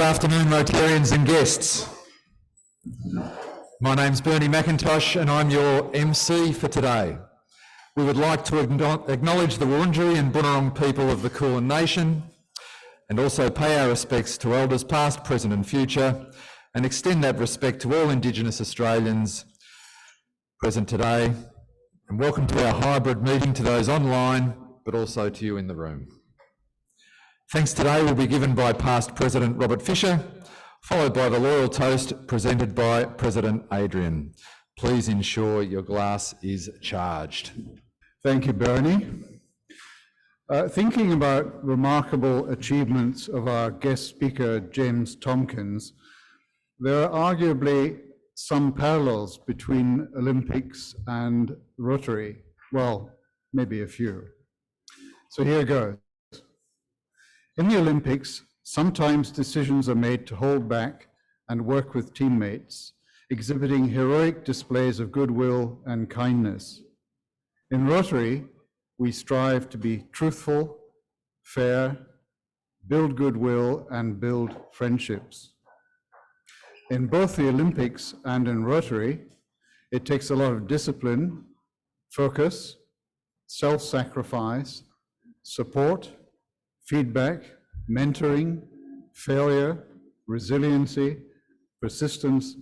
afternoon, Rotarians and guests. My name's Bernie McIntosh and I'm your MC for today. We would like to acknowledge the Wurundjeri and Bunurong people of the Kulin Nation and also pay our respects to Elders past, present and future, and extend that respect to all Indigenous Australians present today. And welcome to our hybrid meeting to those online, but also to you in the room. Thanks today will be given by past President Robert Fisher, followed by the Loyal Toast presented by President Adrian. Please ensure your glass is charged. Thank you, Bernie. Thinking about remarkable achievements of our guest speaker, James Tompkins, there are arguably some parallels between Olympics and Rotary. Well, maybe a few. So here goes. In the Olympics, sometimes decisions are made to hold back and work with teammates, exhibiting heroic displays of goodwill and kindness. In Rotary, we strive to be truthful, fair, build goodwill, and build friendships. In both the Olympics and in Rotary, it takes a lot of discipline, focus, self-sacrifice, support, feedback, mentoring, failure, resiliency, persistence,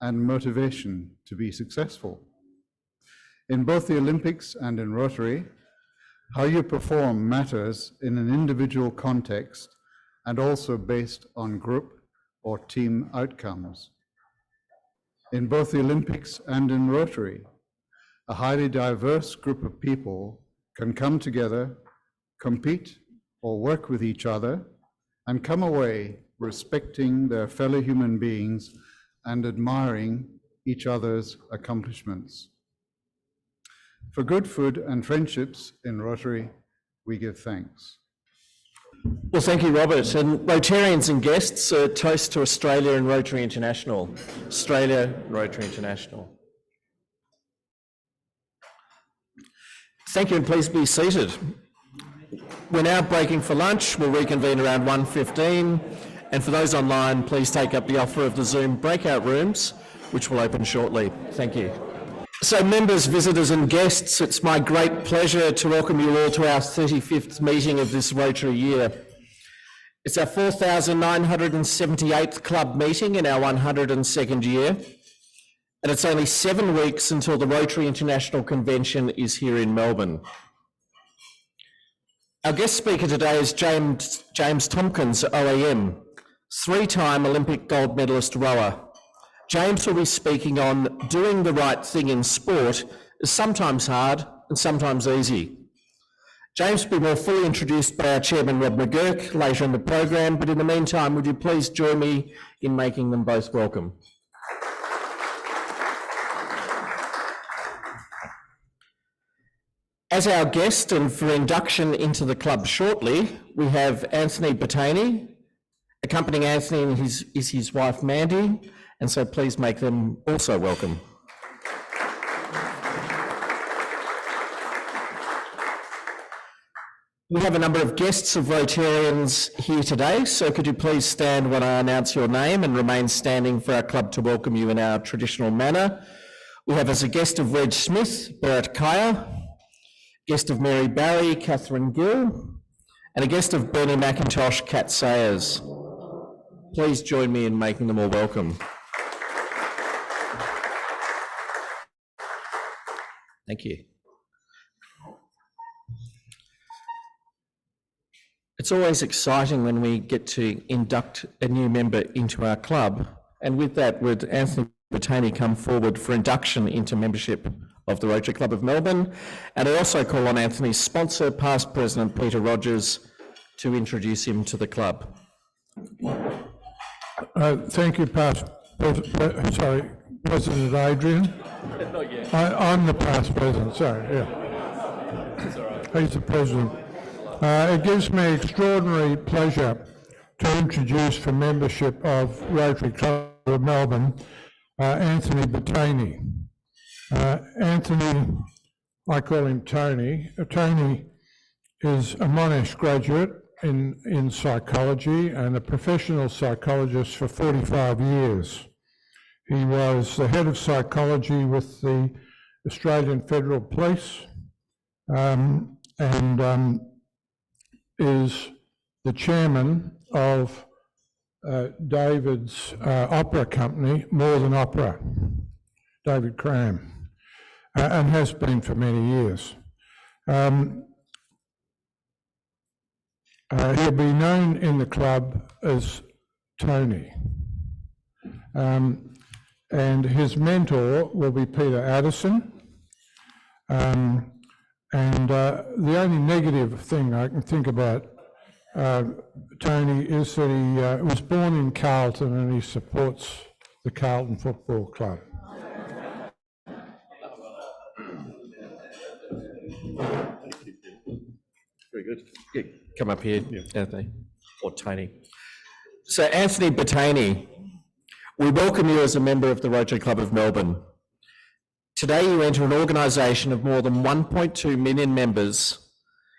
and motivation to be successful. In both the Olympics and in Rotary, how you perform matters in an individual context and also based on group or team outcomes. In both the Olympics and in Rotary, a highly diverse group of people can come together, compete, or work with each other, and come away respecting their fellow human beings and admiring each other's accomplishments. For good food and friendships in Rotary, we give thanks. Well, thank you, Robert. And Rotarians and guests, a toast to Australia and Rotary International. Australia, Rotary International. Thank you, and please be seated. We're now breaking for lunch. We'll reconvene around 1:15. And for those online, please take up the offer of the Zoom breakout rooms, which will open shortly. Thank you. So members, visitors and guests, it's my great pleasure to welcome you all to our 35th meeting of this Rotary year. It's our 4,978th club meeting in our 102nd year. And it's only 7 weeks until the Rotary International Convention is here in Melbourne. Our guest speaker today is James Tompkins, OAM, 3-time Olympic gold medalist rower. James will be speaking on doing the right thing in sport is sometimes hard and sometimes easy. James will be more fully introduced by our chairman, Rob McGurk, later in the program, but in the meantime, would you please join me in making them both welcome? As our guest and for induction into the club shortly, we have Anthony Botany. Accompanying Anthony is his wife Mandy, and so please make them also welcome. We have a number of guests of Rotarians here today, so could you please stand when I announce your name and remain standing for our club to welcome you in our traditional manner. We have as a guest of Reg Smith, Barrett Kaya, guest of Mary Barry, Catherine Gill, and a guest of Bernie McIntosh, Kat Sayers. Please join me in making them all welcome. Thank you. It's always exciting when we get to induct a new member into our club, and with that, would Anthony Botany come forward for induction into membership of the Rotary Club of Melbourne. And I also call on Anthony's sponsor, past President Peter Rogers, to introduce him to the club. Thank you, President Adrian. Not yet. I'm the past president, sorry, yeah. That's all right. He's the president. It gives me extraordinary pleasure to introduce for membership of Rotary Club of Melbourne, Anthony Botany. Anthony, I call him Tony. Tony is a Monash graduate, in psychology and a professional psychologist for 45 years. He was the head of psychology with the Australian Federal Police and is the chairman of David's opera company, More Than Opera, David Cram, and has been for many years. He'll be known in the club as Tony. And his mentor will be Peter Addison. And the only negative thing I can think about Tony is that he was born in Carlton and he supports the Carlton Football Club. Very good. Yeah, come up here, Anthony, or Tony. So Anthony Batani, we welcome you as a member of the Rotary Club of Melbourne. Today you enter an organisation of more than 1.2 million members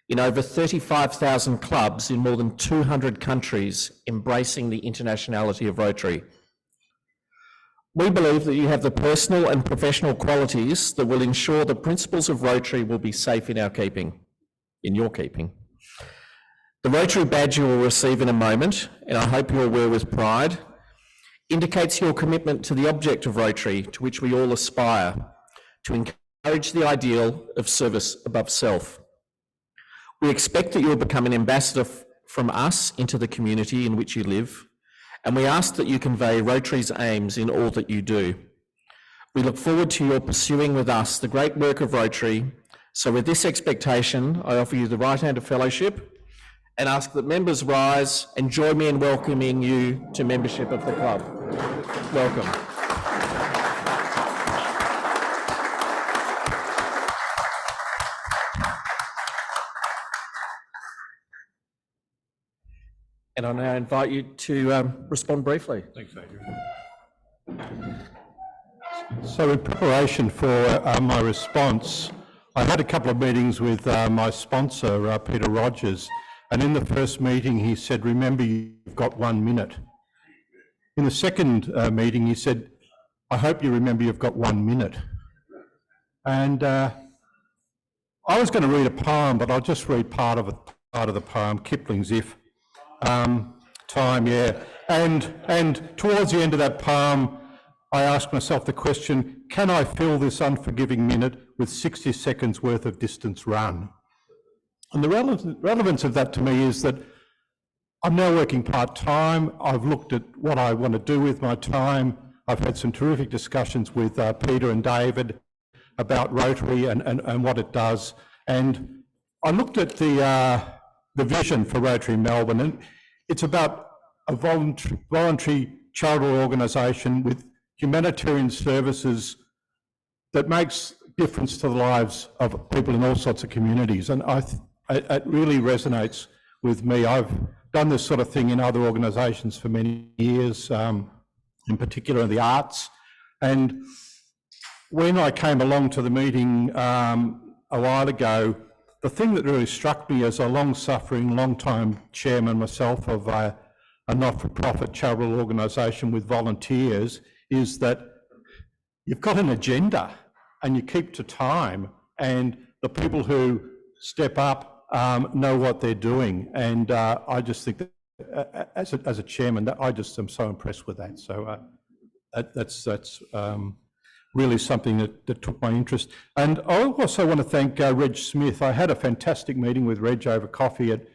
in over 35,000 clubs in more than 200 countries, embracing the internationality of Rotary. We believe that you have the personal and professional qualities that will ensure the principles of Rotary will be safe in your keeping. The Rotary badge you will receive in a moment, and I hope you will wear with pride, indicates your commitment to the object of Rotary, to which we all aspire, to encourage the ideal of service above self. We expect that you will become an ambassador from us into the community in which you live, and we ask that you convey Rotary's aims in all that you do. We look forward to your pursuing with us the great work of Rotary. So with this expectation, I offer you the right hand of fellowship and ask that members rise and join me in welcoming you to membership of the club. Welcome. And I now invite you to respond briefly. Thanks, Adrian. So in preparation for my response, I had a couple of meetings with my sponsor, Peter Rogers, and in the first meeting he said, remember you've got 1 minute. In the second meeting he said, I hope you remember you've got 1 minute. And I was going to read a poem, but I'll just read part of the poem, Kipling's If. Time, yeah. And towards the end of that poem, I asked myself the question, can I fill this unforgiving minute with 60 seconds worth of distance run? And the relevance of that to me is that I'm now working part-time. I've looked at what I want to do with my time. I've had some terrific discussions with Peter and David about Rotary and what it does. And I looked at the vision for Rotary Melbourne, and it's about a voluntary charitable organisation with humanitarian services that makes difference to the lives of people in all sorts of communities. And it really resonates with me. I've done this sort of thing in other organisations for many years, in particular in the arts. And when I came along to the meeting a while ago, the thing that really struck me as a long-suffering, long-time chairman myself of a not-for-profit charitable organisation with volunteers is that you've got an agenda and you keep to time, and the people who step up know what they're doing. And I just think that as a chairman, I just am so impressed with that. So that's really something that took my interest. And I also want to thank Reg Smith. I had a fantastic meeting with Reg over coffee at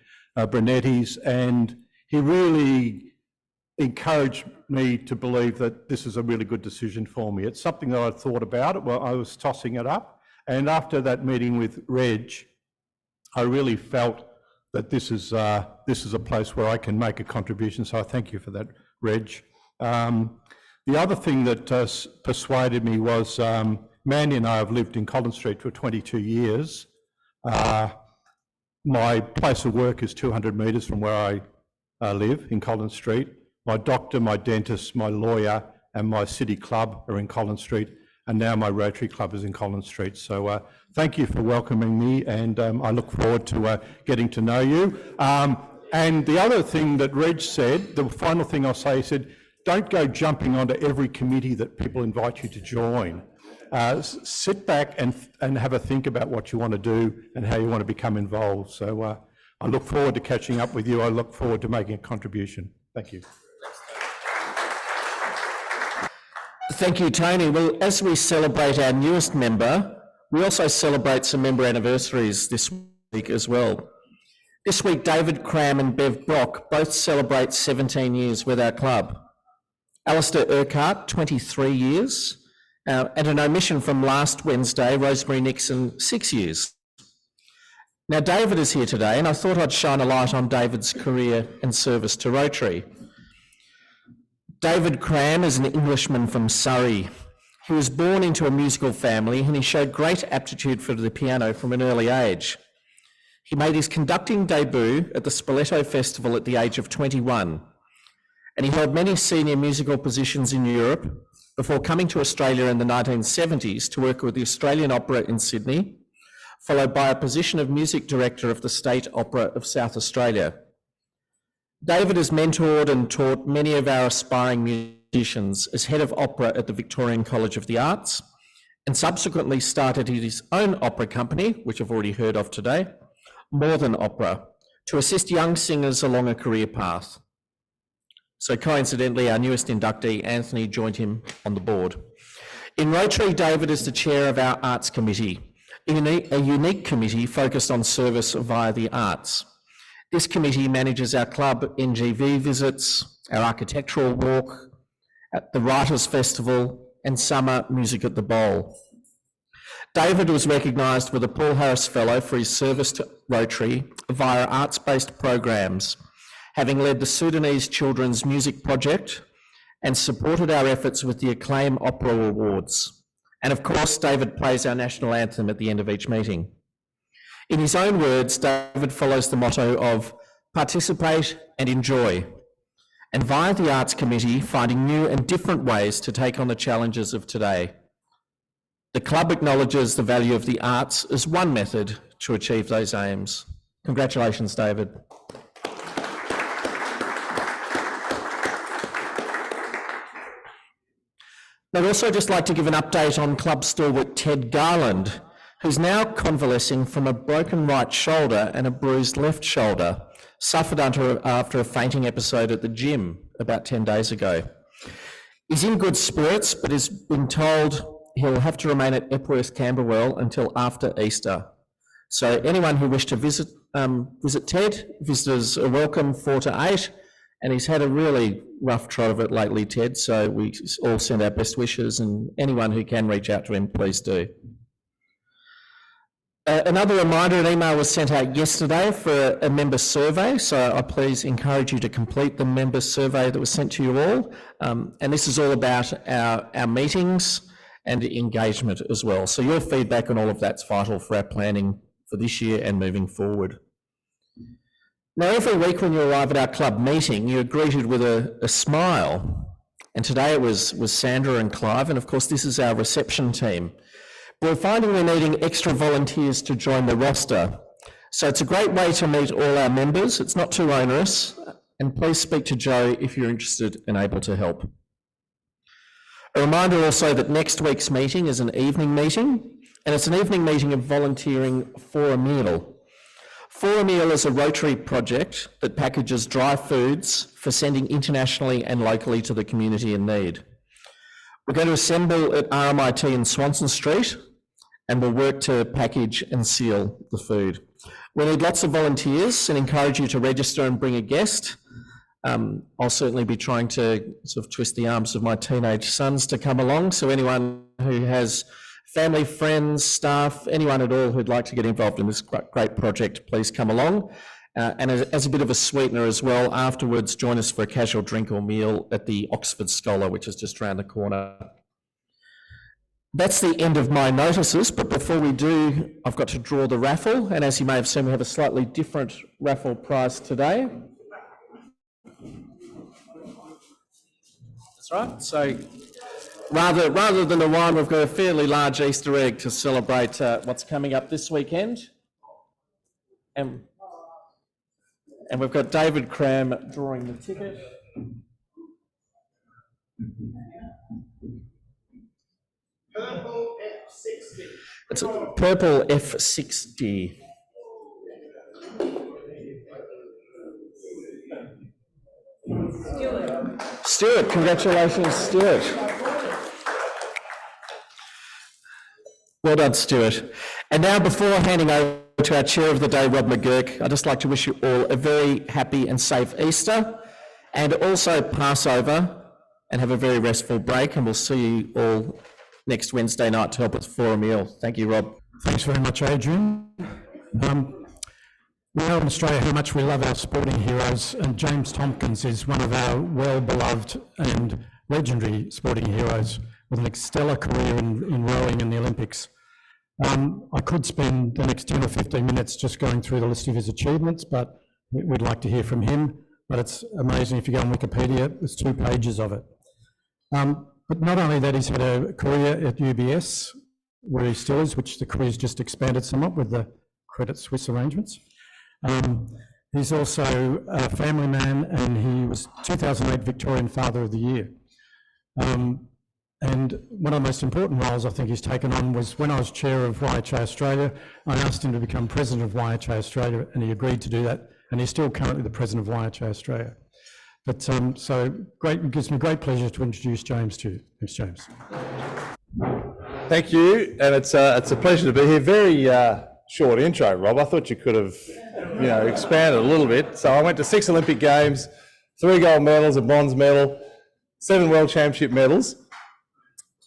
Brunetti's, and he really encouraged me to believe that this is a really good decision for me. It's something that I'd thought about. Well, I was tossing it up. And after that meeting with Reg, I really felt that this is a place where I can make a contribution. So I thank you for that, Reg. The other thing that persuaded me was Mandy and I have lived in Collins Street for 22 years. My place of work is 200 metres from where I live in Collins Street. My doctor, my dentist, my lawyer and my city club are in Collins Street, and now my Rotary Club is in Collins Street. So thank you for welcoming me, and I look forward to getting to know you. And the other thing that Reg said, the final thing I'll say, he said, don't go jumping onto every committee that people invite you to join. Sit back and have a think about what you want to do and how you want to become involved. So I look forward to catching up with you. I look forward to making a contribution. Thank you. Thank you, Tony. Well, as we celebrate our newest member, we also celebrate some member anniversaries this week as well. This week, David Cram and Bev Brock both celebrate 17 years with our club. Alistair Urquhart, 23 years, and an omission from last Wednesday, Rosemary Nixon, 6 years. Now, David is here today, and I thought I'd shine a light on David's career and service to Rotary. David Cram is an Englishman from Surrey. He was born into a musical family and he showed great aptitude for the piano from an early age. He made his conducting debut at the Spoleto Festival at the age of 21, and he held many senior musical positions in Europe before coming to Australia in the 1970s to work with the Australian Opera in Sydney, followed by a position of music director of the State Opera of South Australia. David has mentored and taught many of our aspiring musicians as head of opera at the Victorian College of the Arts, and subsequently started his own opera company, which I've already heard of today, More Than Opera, to assist young singers along a career path. So coincidentally, our newest inductee, Anthony, joined him on the board. In Rotary, David is the chair of our Arts Committee, a unique committee focused on service via the arts. This committee manages our club NGV visits, our architectural walk, at the Writers' Festival, and summer music at the Bowl. David was recognised with a Paul Harris Fellow for his service to Rotary via arts-based programs, having led the Sudanese Children's Music Project and supported our efforts with the Acclaim Opera Awards. And of course, David plays our national anthem at the end of each meeting. In his own words, David follows the motto of participate and enjoy, and via the Arts Committee, finding new and different ways to take on the challenges of today. The club acknowledges the value of the arts as one method to achieve those aims. Congratulations, David. I'd also just like to give an update on club stalwart Ted Garland, who's now convalescing from a broken right shoulder and a bruised left shoulder, suffered after a fainting episode at the gym about 10 days ago. He's in good spirits, but has been told he'll have to remain at Epworth Camberwell until after Easter. So anyone who wished to visit Ted, visitors are welcome 4 to 8, and he's had a really rough trot of it lately, Ted, so we all send our best wishes, and anyone who can reach out to him, please do. Another reminder, an email was sent out yesterday for a member survey, so I please encourage you to complete the member survey that was sent to you all. And this is all about our meetings and engagement as well. So your feedback on all of that's vital for our planning for this year and moving forward. Now, every week when you arrive at our club meeting, you're greeted with a smile. And today it was Sandra and Clive, and of course this is our reception team. We're finding we're needing extra volunteers to join the roster. So it's a great way to meet all our members. It's not too onerous. And please speak to Joe if you're interested and able to help. A reminder also that next week's meeting is an evening meeting, and it's an evening meeting of volunteering for a meal. For a Meal is a Rotary project that packages dry foods for sending internationally and locally to the community in need. We're going to assemble at RMIT in Swanson Street, and we'll work to package and seal the food. We need lots of volunteers and encourage you to register and bring a guest. I'll certainly be trying to sort of twist the arms of my teenage sons to come along, so anyone who has family, friends, staff, anyone at all who'd like to get involved in this great project, please come along. And as a bit of a sweetener as well, afterwards join us for a casual drink or meal at the Oxford Scholar, which is just around the corner. That's the end of my notices, but before we do, I've got to draw the raffle, and as you may have seen, we have a slightly different raffle prize today. That's right, so rather than a wine, we've got a fairly large Easter egg to celebrate what's coming up this weekend. And we've got David Cram drawing the ticket. Purple F60. It's a purple F60. Stuart, congratulations, Stuart. Well done, Stuart. And now, before handing over to our Chair of the Day, Rob McGurk, I'd just like to wish you all a very happy and safe Easter, and also Passover, and have a very restful break, and we'll see you all next Wednesday night to help us for a meal. Thank you, Rob. Thanks very much, Adrian. We know in Australia how much we love our sporting heroes, and James Tompkins is one of our well-beloved and legendary sporting heroes with an stellar career in rowing in the Olympics. I could spend the next 10 or 15 minutes just going through the list of his achievements, but we'd like to hear from him. But it's amazing, if you go on Wikipedia, there's 2 pages of it. But not only that, he's had a career at UBS, where he still is, which the career's just expanded somewhat with the Credit Suisse arrangements. He's also a family man, and he was 2008 Victorian Father of the Year. And one of the most important roles I think he's taken on was when I was chair of YHA Australia. I asked him to become president of YHA Australia, and he agreed to do that, and he's still currently the president of YHA Australia. But so great, it gives me great pleasure to introduce James to you. Thanks, James. Thank you, and it's a pleasure to be here. Very short intro, Rob. I thought you could have, expanded a little bit. So I went to 6 Olympic Games, 3 gold medals, a bronze medal, 7 World Championship medals.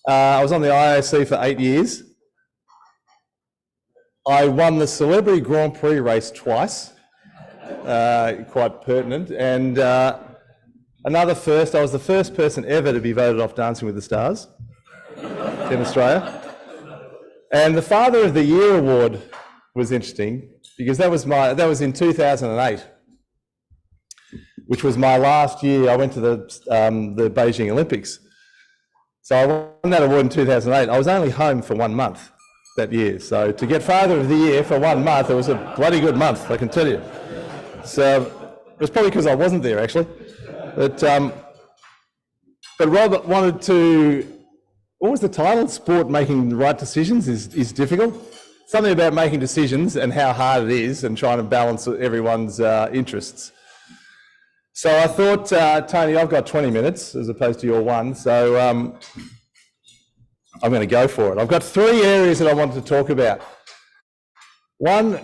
I was on the IOC for 8 years. I won the Celebrity Grand Prix race twice, quite pertinent, and another first, I was the first person ever to be voted off Dancing with the Stars in Australia. And the Father of the Year award was interesting because that was in 2008, which was my last year. I went to the Beijing Olympics. So I won that award in 2008. I was only home for 1 month that year. So to get Father of the Year for 1 month, it was a bloody good month, I can tell you. So it was probably because I wasn't there, actually. But Robert wanted to, what was the title? Sport Making the Right Decisions is difficult. Something about making decisions and how hard it is and trying to balance everyone's interests. So I thought, Tony, I've got 20 minutes as opposed to your 1, so I'm going to go for it. I've got 3 areas that I wanted to talk about. One,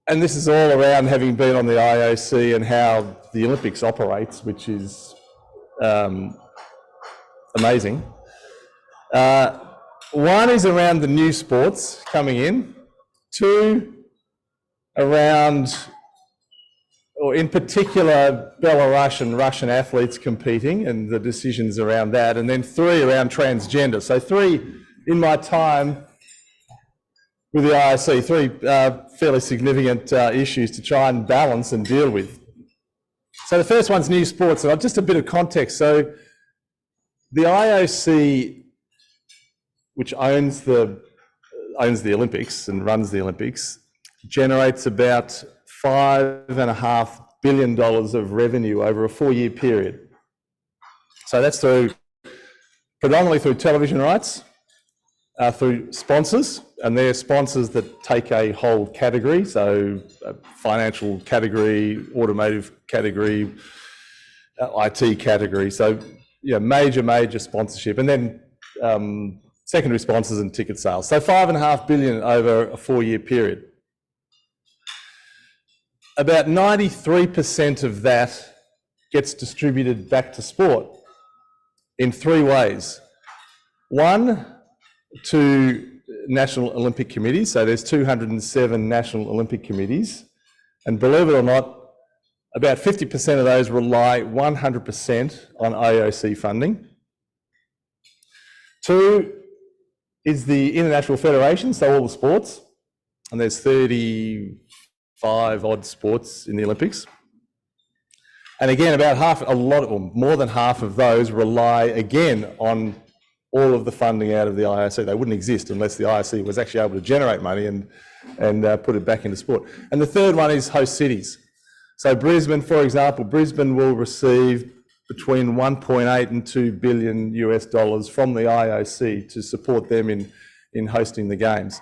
and this is all around having been on the IOC and how the Olympics operates, which is amazing. One is around the new sports coming in. 2, around, or in particular, Belarus and Russian athletes competing and the decisions around that. And then 3, around transgender. So 3, in my time with the IOC, 3 fairly significant issues to try and balance and deal with. So the first one's new sports, and just a bit of context. So the IOC, which owns the Olympics and runs the Olympics, generates about $5.5 billion of revenue over a 4-year period. So that's predominantly through television rights, through sponsors, and they're sponsors that take a whole category, so a financial category, automotive category, IT category, so major sponsorship, and then secondary sponsors and ticket sales. So $5.5 billion over a 4-year period. About 93% of that gets distributed back to sport in 3 ways. 1, to national Olympic committees. So there's 207 national Olympic committees. And believe it or not, about 50% of those rely 100% on IOC funding. 2 is the international federation, so all the sports. And there's 35 odd sports in the Olympics. And again, more than half of those rely again on all of the funding out of the IOC. They wouldn't exist unless the IOC was actually able to generate money and put it back into sport. And the third one is host cities. So Brisbane, for example, Brisbane will receive between 1.8 and 2 billion US dollars from the IOC to support them in hosting the games.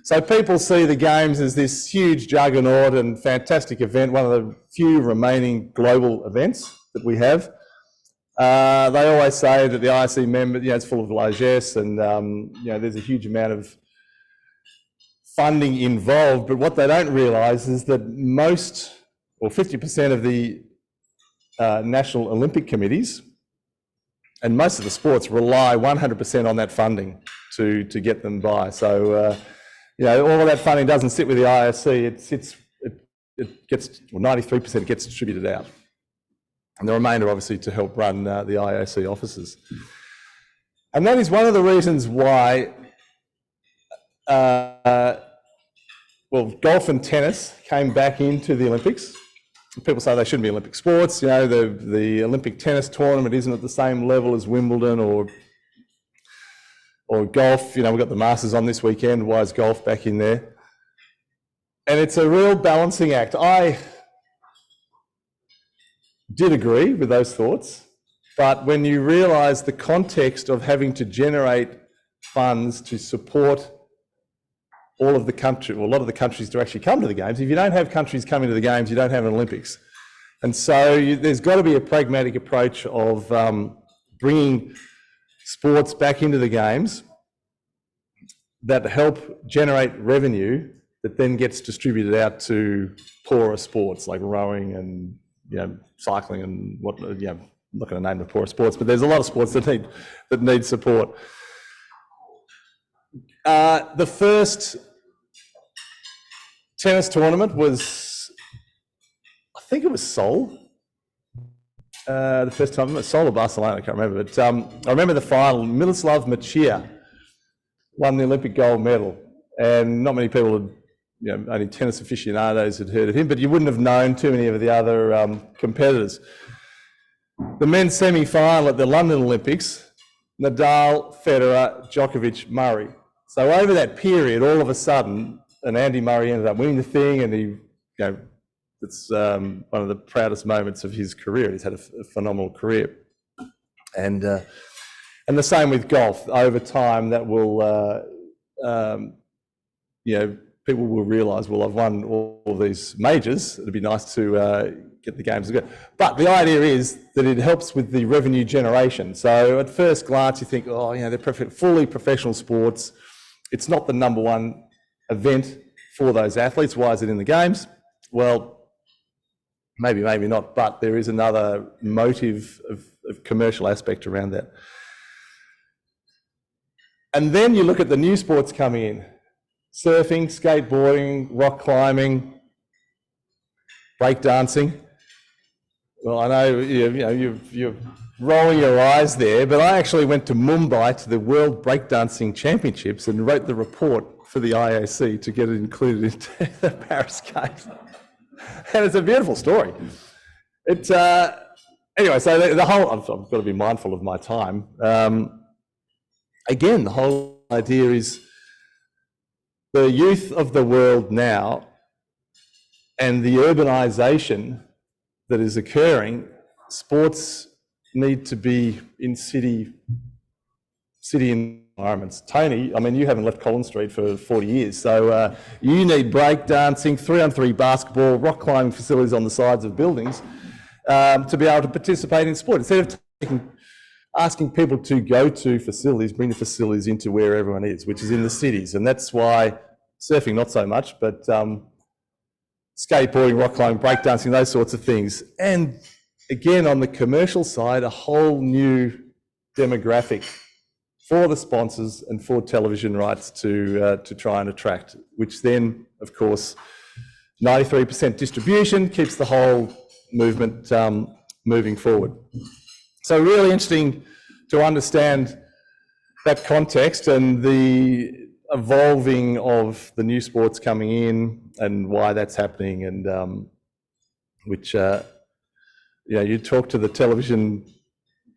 So people see the games as this huge juggernaut and fantastic event, one of the few remaining global events that we have. They always say that the IOC member, it's full of largesse and there's a huge amount of funding involved, but what they don't realise is that 50% of the national Olympic committees and most of the sports rely 100% on that funding to get them by. So, all of that funding doesn't sit with the IOC, it gets, 93% gets distributed out. And the remainder obviously to help run the IOC offices. And that is one of the reasons why golf and tennis came back into the Olympics. People say they shouldn't be Olympic sports. The Olympic tennis tournament isn't at the same level as Wimbledon or golf. We've got the Masters on this weekend. Why is golf back in there? And it's a real balancing act. I did agree with those thoughts, but when you realise the context of having to generate funds to support all of the country, well, a lot of the countries to actually come to the games. If you don't have countries coming to the games, you don't have an Olympics. And so there's got to be a pragmatic approach of bringing sports back into the games that help generate revenue that then gets distributed out to poorer sports like rowing and cycling and what. I'm not going to name the poorer sports, but there's a lot of sports that need support. The first tennis tournament was, I think it was Seoul. The first time, Seoul or Barcelona, I can't remember. But I remember the final. Miroslav Machia won the Olympic gold medal, and not many people had, only tennis aficionados had heard of him, but you wouldn't have known too many of the other competitors. The men's semi-final at the London Olympics, Nadal, Federer, Djokovic, Murray. So over that period, all of a sudden, and Andy Murray ended up winning the thing, and it's one of the proudest moments of his career. He's had a phenomenal career, and the same with golf. Over time, that will, people will realise, well, I've won all these majors. It'd be nice to get the games to go. But the idea is that it helps with the revenue generation. So at first glance, you think, they're fully professional sports. It's not the number one event for those athletes. Why is it in the games? Well, maybe not, but there is another motive of commercial aspect around that. And then you look at the new sports coming in: surfing, skateboarding, rock climbing, breakdancing. Well, I know you're rolling your eyes there, but I actually went to Mumbai to the World Breakdancing Championships and wrote the report for the IOC to get it included into the Paris Games. And it's a beautiful story. Anyway, so the whole, I've got to be mindful of my time. Again, the whole idea is the youth of the world now and the urbanisation that is occurring. Sports need to be in city environments. Tony, I mean, you haven't left Collins Street for 40 years, so you need breakdancing, 3-on-3 basketball, rock climbing facilities on the sides of buildings to be able to participate in sport. Instead of asking people to go to facilities, bring the facilities into where everyone is, which is in the cities. And that's why surfing, not so much, but skateboarding, rock climbing, breakdancing, those sorts of things. And again, on the commercial side, a whole new demographic for the sponsors and for television rights to try and attract, which then, of course, 93% distribution keeps the whole movement moving forward. So really interesting to understand that context and the evolving of the new sports coming in and why that's happening, and which you talk to the television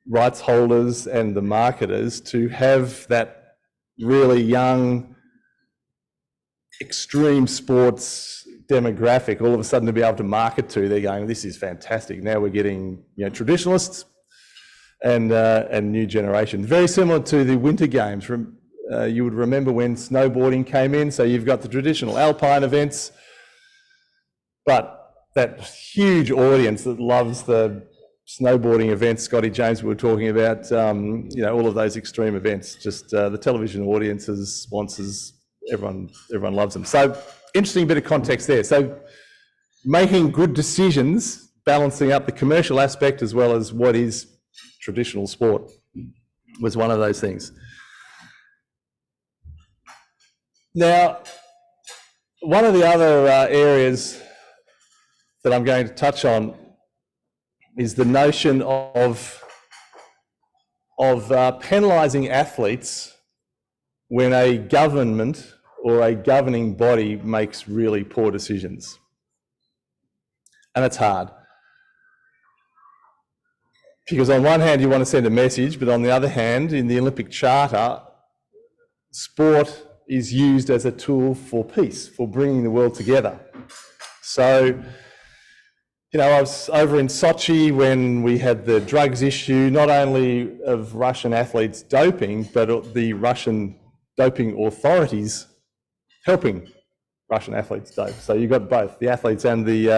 rights holders and the marketers to have that really young extreme sports demographic all of a sudden to be able to market to. They're going, this is fantastic. Now we're getting, you know, traditionalists and new generation. Very similar to the Winter Games. You would remember when snowboarding came in, so you've got the traditional alpine events, but that huge audience that loves the snowboarding events, Scotty James, we were talking about, you know, all of those extreme events, just the television audiences, sponsors, everyone loves them. So interesting bit of context there. So making good decisions, balancing up the commercial aspect as well as what is traditional sport was one of those things. Now, one of the other areas that I'm going to touch on is the notion of penalising athletes when a government or a governing body makes really poor decisions. And it's hard. Because on one hand you want to send a message, but on the other hand, in the Olympic Charter, sport is used as a tool for peace, for bringing the world together. So, you know, I was over in Sochi when we had the drugs issue, not only of Russian athletes doping, but the Russian doping authorities helping Russian athletes dope. So you've got both, the athletes and the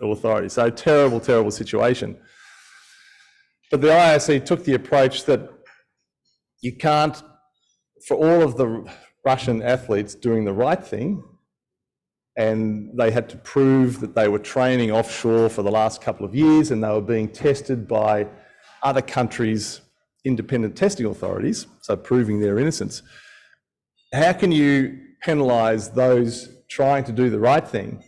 authorities. So terrible, terrible situation. But the IOC took the approach that you can't, for all of the Russian athletes doing the right thing, and they had to prove that they were training offshore for the last couple of years and they were being tested by other countries' independent testing authorities, so proving their innocence. How can you penalise those trying to do the right thing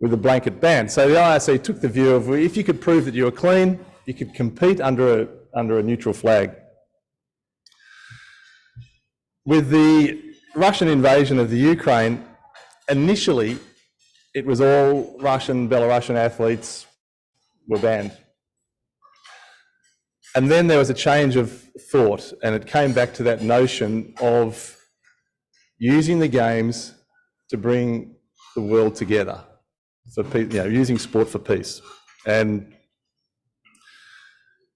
with a blanket ban? So the IOC took the view of, if you could prove that you were clean, you could compete under a neutral flag. With the Russian invasion of the Ukraine, initially, it was all Russian, Belarusian athletes were banned. And then there was a change of thought, and it came back to that notion of using the games to bring the world together, for, you know, using sport for peace. And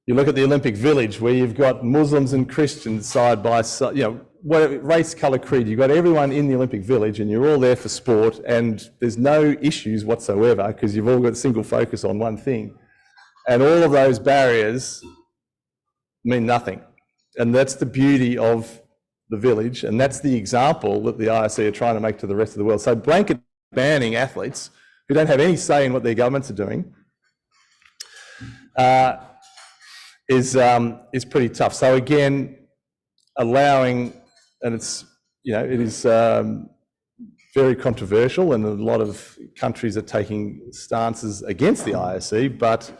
you look at the Olympic Village, where you've got Muslims and Christians side by side, you know, whatever, race, colour, creed, you've got everyone in the Olympic Village and you're all there for sport and there's no issues whatsoever because you've all got a single focus on one thing. And all of those barriers mean nothing. And that's the beauty of the village, and that's the example that the IOC are trying to make to the rest of the world. So blanket banning athletes who don't have any say in what their governments are doing is pretty tough. So again, allowing, and it's, you know, it is very controversial, and a lot of countries are taking stances against the IOC, but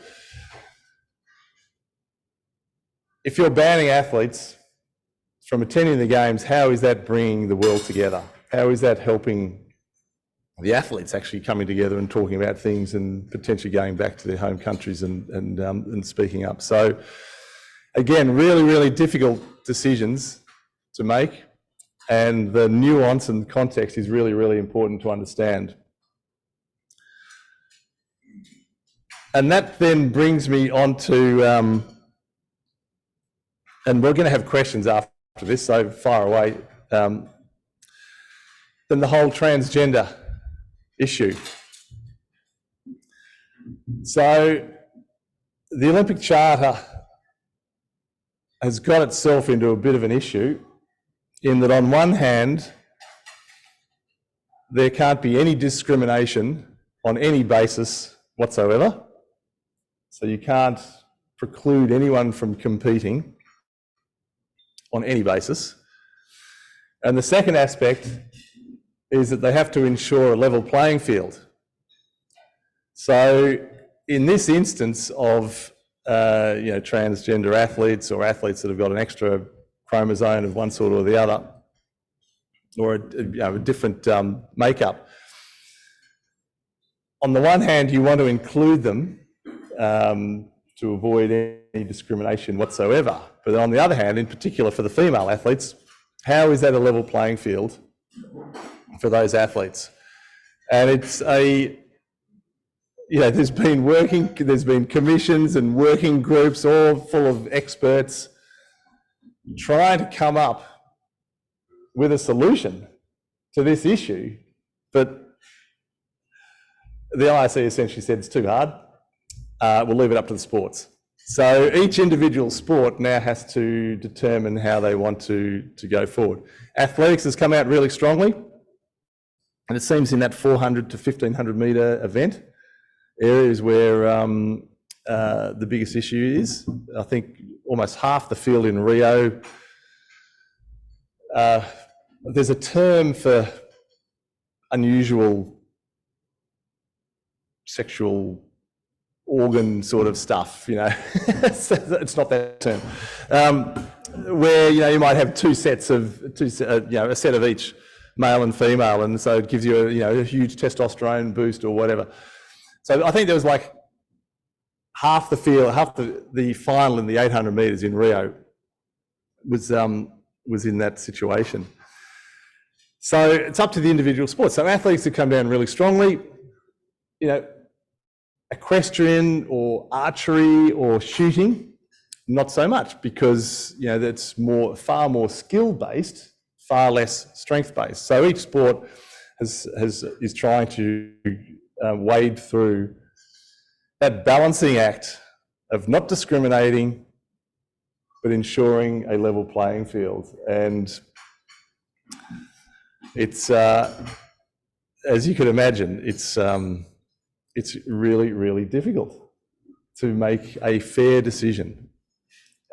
if you're banning athletes from attending the games, how is that bringing the world together? How is that helping the athletes actually coming together and talking about things and potentially going back to their home countries and speaking up? So again, really, really difficult decisions to make, and the nuance and context is really, really important to understand. And that then brings me on to, and we're going to have questions after this, so far away, then the whole transgender issue. So the Olympic Charter has got itself into a bit of an issue in that on one hand, there can't be any discrimination on any basis whatsoever. So you can't preclude anyone from competing on any basis. And the second aspect is that they have to ensure a level playing field. So in this instance of you know, transgender athletes or athletes that have got an extra chromosome of one sort or the other, or a different makeup, on the one hand you want to include them to avoid any discrimination whatsoever, but on the other hand, in particular for the female athletes, how is that a level playing field for those athletes? And it's there's been commissions and working groups all full of experts trying to come up with a solution to this issue, but the IOC essentially said it's too hard. We'll leave it up to the sports. So each individual sport now has to determine how they want to go forward. Athletics has come out really strongly, and it seems in that 400 to 1500 metre event, areas where the biggest issue is. I think almost half the field in Rio. There's a term for unusual sexual organ sort of stuff, it's not that term, where you might have a set of each male and female, and so it gives you a huge testosterone boost or whatever. So I think there was like half the field, half the final in the 800 metres in Rio was in that situation. So it's up to the individual sports. So athletes have come down really strongly. Equestrian or archery or shooting, not so much, because that's far more skill based, far less strength based. So each sport is trying to wade through that balancing act of not discriminating but ensuring a level playing field. And it's as you could imagine, it's really, really difficult to make a fair decision.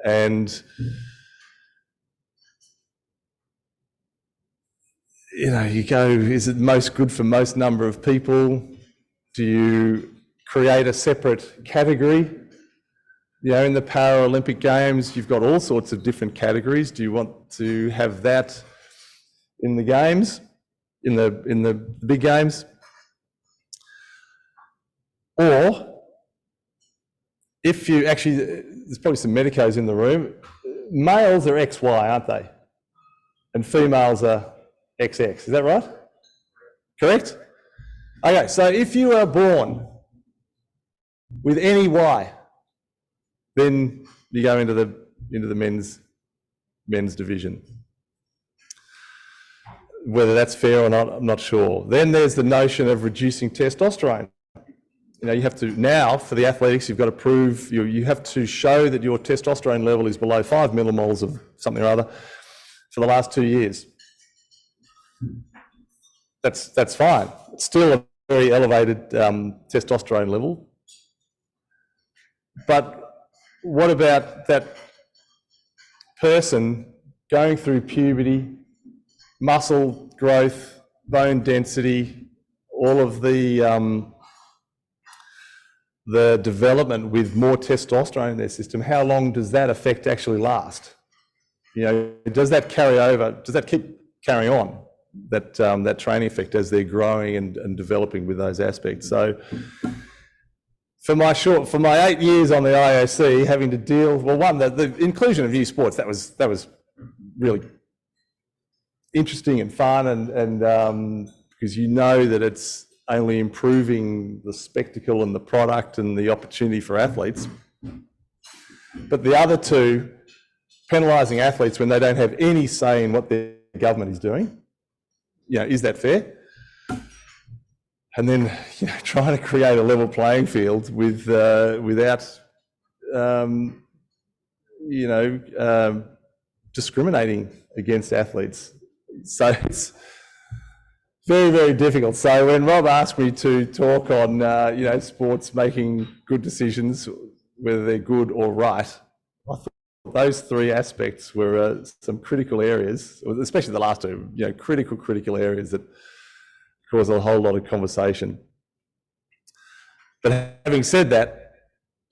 And, you go, is it most good for most number of people? Do you create a separate category? In the Paralympic Games, you've got all sorts of different categories. Do you want to have that in the games, in the big games? Or if you actually, there's probably some medicos in the room, males are XY, aren't they? And females are XX, is that right? Correct? Okay, so if you are born with any Y, then you go into the men's division. Whether that's fair or not, I'm not sure. Then there's the notion of reducing testosterone. You have to, now for the athletics, you've got to prove, you have to show that your testosterone level is below 5 millimoles of something or other for the last 2 years. That's fine. It's still a very elevated testosterone level. But what about that person going through puberty, muscle growth, bone density, all of the development with more testosterone in their system? How long does that effect actually last? Does that carry over? Does that keep carrying on, that training effect, as they're growing and developing with those aspects? So for my 8 years on the IOC, having to deal, well, one, the inclusion of new sports, that was really interesting and fun, and because that it's only improving the spectacle and the product and the opportunity for athletes. But the other two, penalising athletes when they don't have any say in what their government is doing, is that fair? And then trying to create a level playing field without discriminating against athletes. So it's very, very difficult. So when Rob asked me to talk on, sports making good decisions, whether they're good or right, I thought those three aspects were some critical areas, especially the last two, critical areas that cause a whole lot of conversation. But having said that,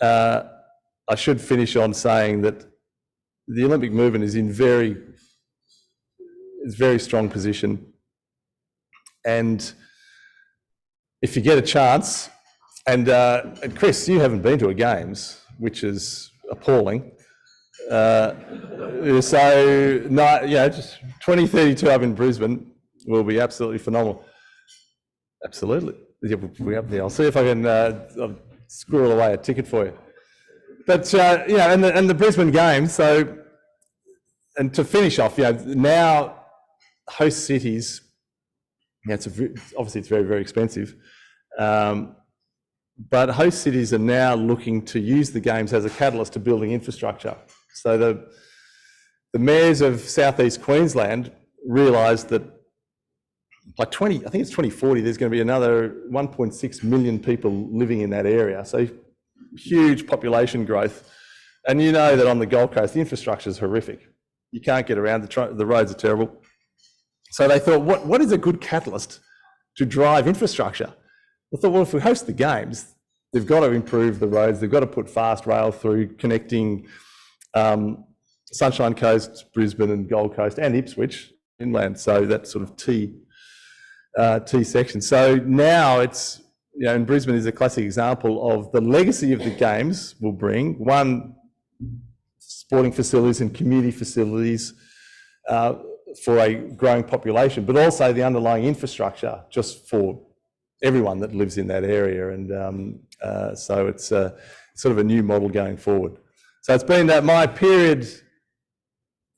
I should finish on saying that the Olympic movement is in very strong position. And if you get a chance, and Chris, you haven't been to a Games, which is appalling. Just 2032 up in Brisbane will be absolutely phenomenal. Absolutely. Yeah, we'll be up there. I'll see if I can I'll squirrel away a ticket for you. But yeah, and the Brisbane Games. So, and to finish off, now host cities. Obviously it's very, very expensive. But host cities are now looking to use the Games as a catalyst to building infrastructure. So the mayors of southeast Queensland realised that by I think it's 2040, there's going to be another 1.6 million people living in that area. So huge population growth. And you know that on the Gold Coast, the infrastructure is horrific. You can't get around, the roads are terrible. So they thought, what is a good catalyst to drive infrastructure? I thought, well, if we host the Games, they've got to improve the roads, they've got to put fast rail through, connecting Sunshine Coast, Brisbane and Gold Coast and Ipswich inland, so that sort of T section. So now it's, and Brisbane is a classic example of the legacy of the Games will bring, one, sporting facilities and community facilities for a growing population, but also the underlying infrastructure just for everyone that lives in that area. And so it's sort of a new model going forward. So it's been my period,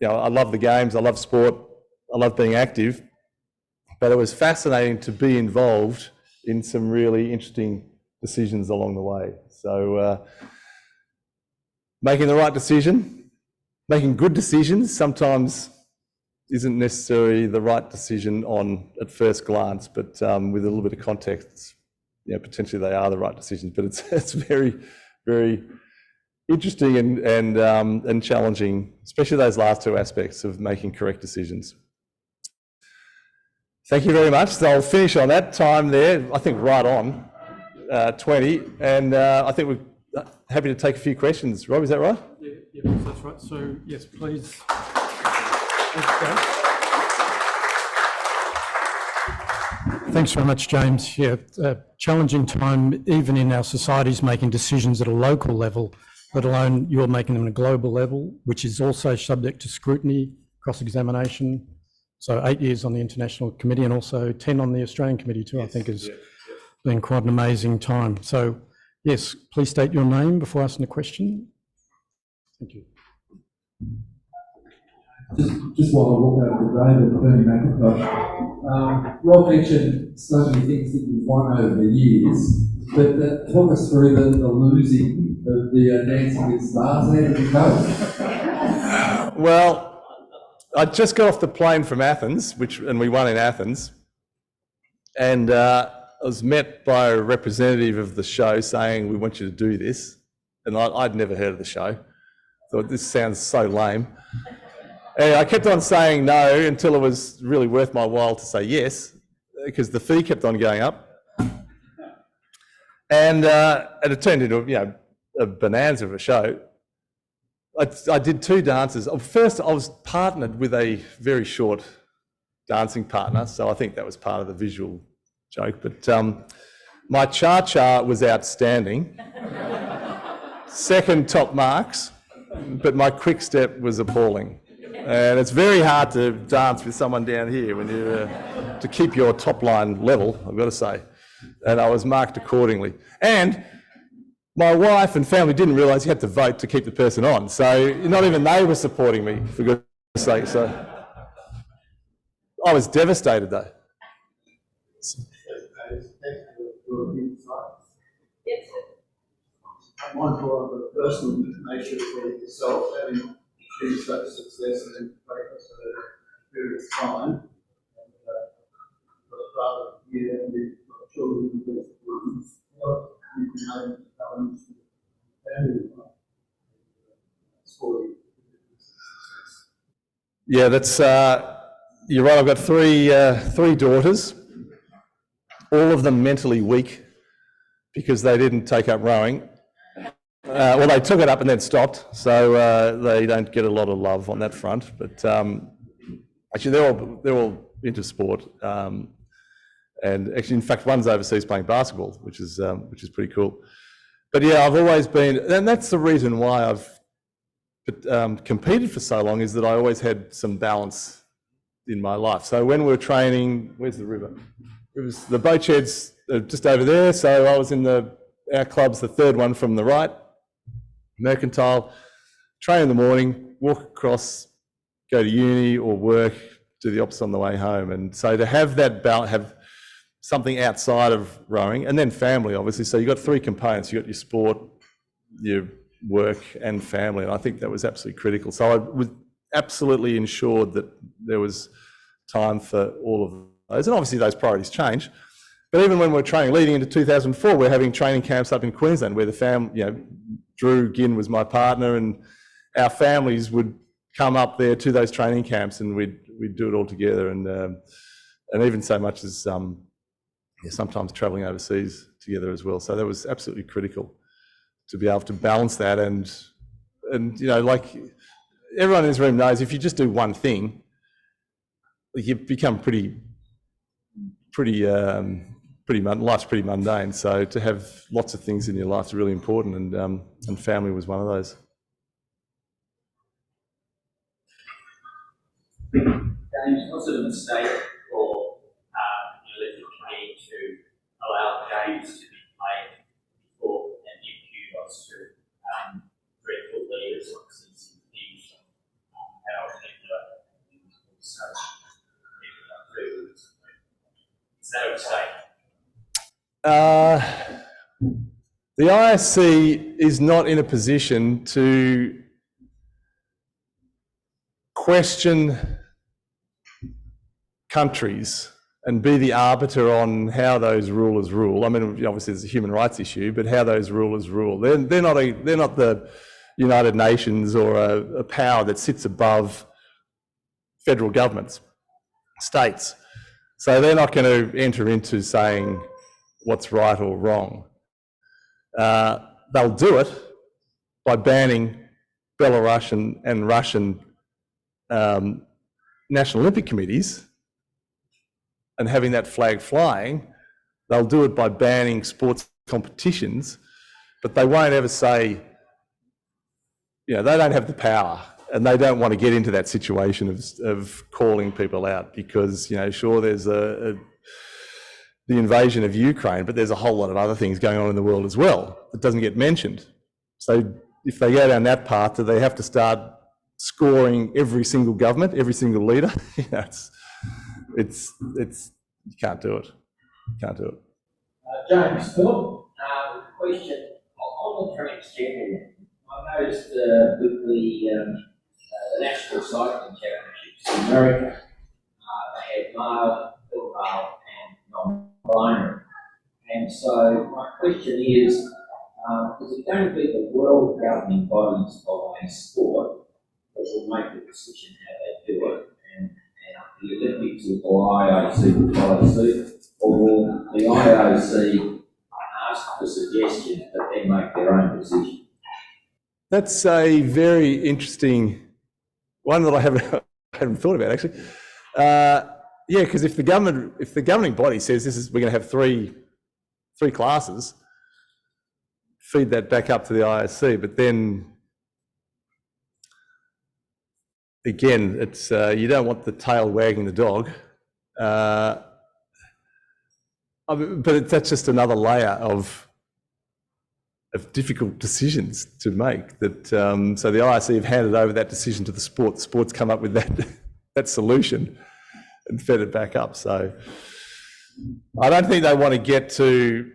I love the Games, I love sport, I love being active, but it was fascinating to be involved in some really interesting decisions along the way. So making the right decision, making good decisions sometimes isn't necessarily the right decision at first glance, but with a little bit of context, potentially they are the right decisions. But it's very, very interesting and challenging, especially those last two aspects of making correct decisions. Thank you very much. So I'll finish on that time there, I think right on 20, and I think we're happy to take a few questions. Rob, is that right? Yeah, that's right. So yes, please. Thanks very much, James. Yeah, challenging time, even in our societies, making decisions at a local level, let alone you're making them at a global level, which is also subject to scrutiny, cross-examination. So 8 years on the International Committee and also 10 on the Australian Committee too, yes, I think has been quite an amazing time. So yes, please state your name before asking a question. Thank you. Just while I walk over to David, Bernie McIntosh, Rob mentioned so many things that you've won over the years, but talk us through the losing of the Dancing with Stars. How did it go? Well, I just got off the plane from Athens, and we won in Athens, and I was met by a representative of the show saying, we want you to do this, and I'd never heard of the show. Thought this sounds so lame. And I kept on saying no until it was really worth my while to say yes, because the fee kept on going up. And it turned into a bonanza of a show. I did two dances. First, I was partnered with a very short dancing partner, so I think that was part of the visual joke. But my cha-cha was outstanding. Second top marks, but my quick step was appalling. And it's very hard to dance with someone down here when you to keep your top line level, I've got to say. And I was marked accordingly. And my wife and family didn't realise you had to vote to keep the person on. So not even they were supporting me, for goodness sake. So I was devastated though. I'm mindful of the personal nature for yourself, having achieved such success and greatness at a period of time, and rather here and the children who get what you can aim to balance family life, sporting. Yeah, that's you're right. I've got three daughters, all of them mentally weak because they didn't take up rowing. Well, they took it up and then stopped, so they don't get a lot of love on that front. But actually, they're all into sport, and actually, in fact, one's overseas playing basketball, which is pretty cool. But yeah, I've always been, and that's the reason why I've competed for so long, is that I always had some balance in my life. So when we were training, where's the river? it was the boat sheds just over there. So I was in our club's the third one from the right, Mercantile, train in the morning, walk across, go to uni or work, do the opposite on the way home. And so to have that have something outside of rowing, and then family, obviously. So you've got three components. You've got your sport, your work and family. And I think that was absolutely critical. So I was absolutely ensured that there was time for all of those. And obviously those priorities change. But even when we're training, leading into 2004, we're having training camps up in Queensland where the family, Drew Ginn was my partner, and our families would come up there to those training camps, and we'd do it all together, and even so much as sometimes travelling overseas together as well. So that was absolutely critical to be able to balance that, and like everyone in this room knows, if you just do one thing, you become life's pretty mundane. So to have lots of things in your life is really important, and family was one of those. James, was it a mistake for the elected committee to allow games to be played before and give kudos to dreadful leaders like CCP, Howard Hitler, and also is that a mistake? The ISC is not in a position to question countries and be the arbiter on how those rulers rule. I mean, obviously it's a human rights issue, but how those rulers rule. They're not the United Nations or a power that sits above federal governments, states. So they're not going to enter into saying what's right or wrong. They'll do it by banning Belarusian and Russian National Olympic Committees and having that flag flying. They'll do it by banning sports competitions, but they won't ever say, they don't have the power, and they don't want to get into that situation of calling people out, because, sure, there's the invasion of Ukraine, but there's a whole lot of other things going on in the world as well that doesn't get mentioned. So if they go down that path, do they have to start scoring every single government, every single leader? It's you can't do it. James, Philip, question on the transgender. I noticed with the National Cycling Championships in America, they had male, female, and non-binary. And so my question is it going to be the world governing bodies of a sport that will make the decision how they do it, and the Olympics will IOC follow suit, or will the IOC ask for suggestions but then make their own decision? That's a very interesting one that I haven't thought about, actually. Because if the governing body says we're going to have three classes, feed that back up to the IOC, but then again, it's you don't want the tail wagging the dog, but that's just another layer of difficult decisions to make. That so the IOC have handed over that decision to the sport. The sport's come up with that solution and fed it back up. So I don't think they want to get to,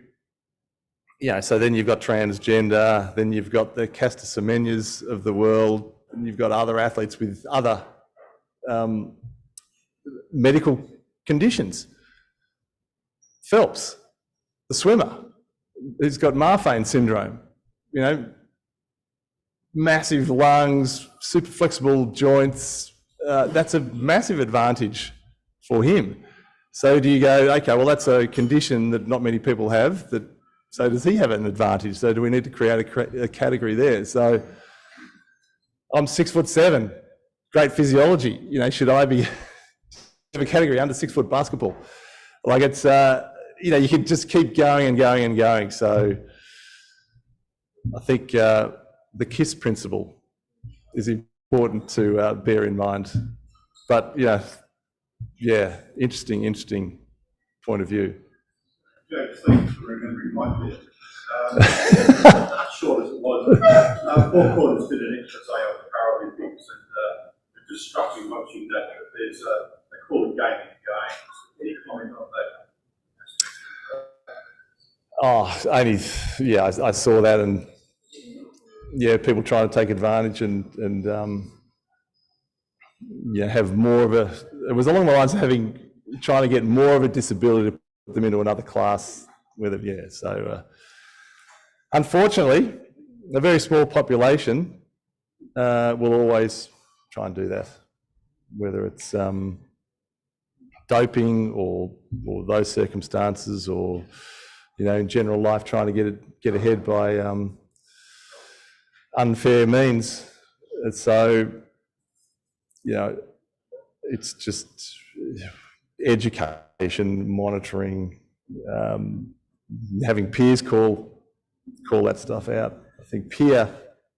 so then you've got transgender, then you've got the Caster Semenyas of the world, and you've got other athletes with other medical conditions. Phelps, the swimmer, who's got Marfan syndrome, massive lungs, super flexible joints. That's a massive advantage for him. So do you go, okay, well, that's a condition that not many people have, so does he have an advantage? So do we need to create a category there? So I'm 6'7", great physiology. Should I have a category under 6 foot basketball? Like it's, you can just keep going and going and going. So I think the KISS principle is important to bear in mind. But interesting point of view. James, thanks for remembering my bit. Short as it was. Four Quarters did an expose on the Paralympics, and it just struck me watching that there's they call it gaming games. Any comment on that? Oh, only, yeah, I saw that, and yeah, people trying to take advantage and yeah, have more of a, it was along the lines of trying to get more of a disability to put them into another class with it, yeah. So unfortunately, a very small population will always try and do that, whether it's doping or those circumstances, or in general life trying to get ahead by unfair means. And so it's just education, monitoring, having peers call that stuff out. I think peer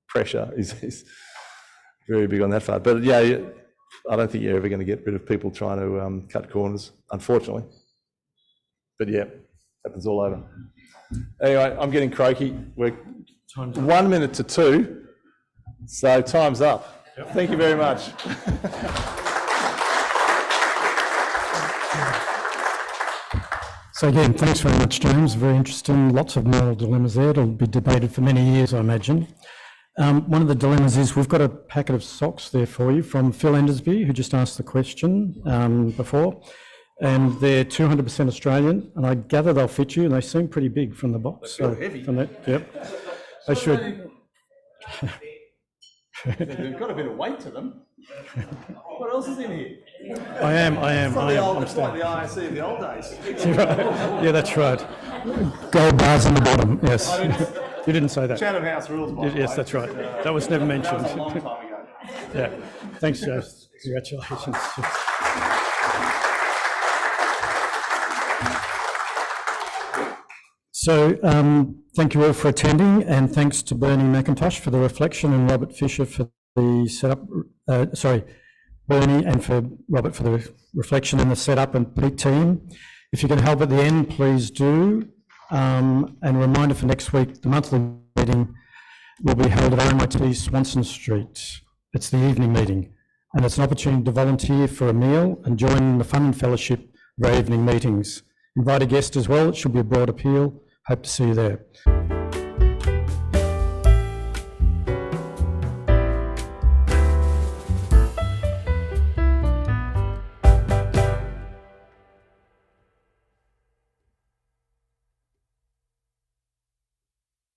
pressure is very big on that part. But yeah, I don't think you're ever going to get rid of people trying to cut corners, unfortunately. But yeah, happens all over. Anyway, I'm getting croaky. We're 1 minute to 2, so time's up. Yep. Thank you very much. So again, thanks very much, James. Very interesting. Lots of moral dilemmas there. It'll be debated for many years, I imagine. One of the dilemmas is we've got a packet of socks there for you from Phil Endersby, who just asked the question before. And they're 200% Australian, and I gather they'll fit you, and they seem pretty big from the box. They feel heavy. From that, yep. They should. They've got a bit of weight to them. What else is in here? I am. It's like the IRC of the old days. Right. Yeah, that's right. Gold bars on the bottom, yes. You didn't say that. Chatham House rules, by the way. Yes, that's right. That was never mentioned. That was a long time ago. Yeah. Thanks, Joe. Congratulations. So thank you all for attending, and thanks to Bernie McIntosh for the reflection and Robert Fisher for the setup. Bernie and for Robert for the reflection and the setup, and Pete team. If you can help at the end, please do. And a reminder for next week, the monthly meeting will be held at RMIT Swanston Street. It's the evening meeting, and it's an opportunity to volunteer for a meal and join the fun and fellowship of our evening meetings. Invite a guest as well. It should be a broad appeal. Hope to see you there.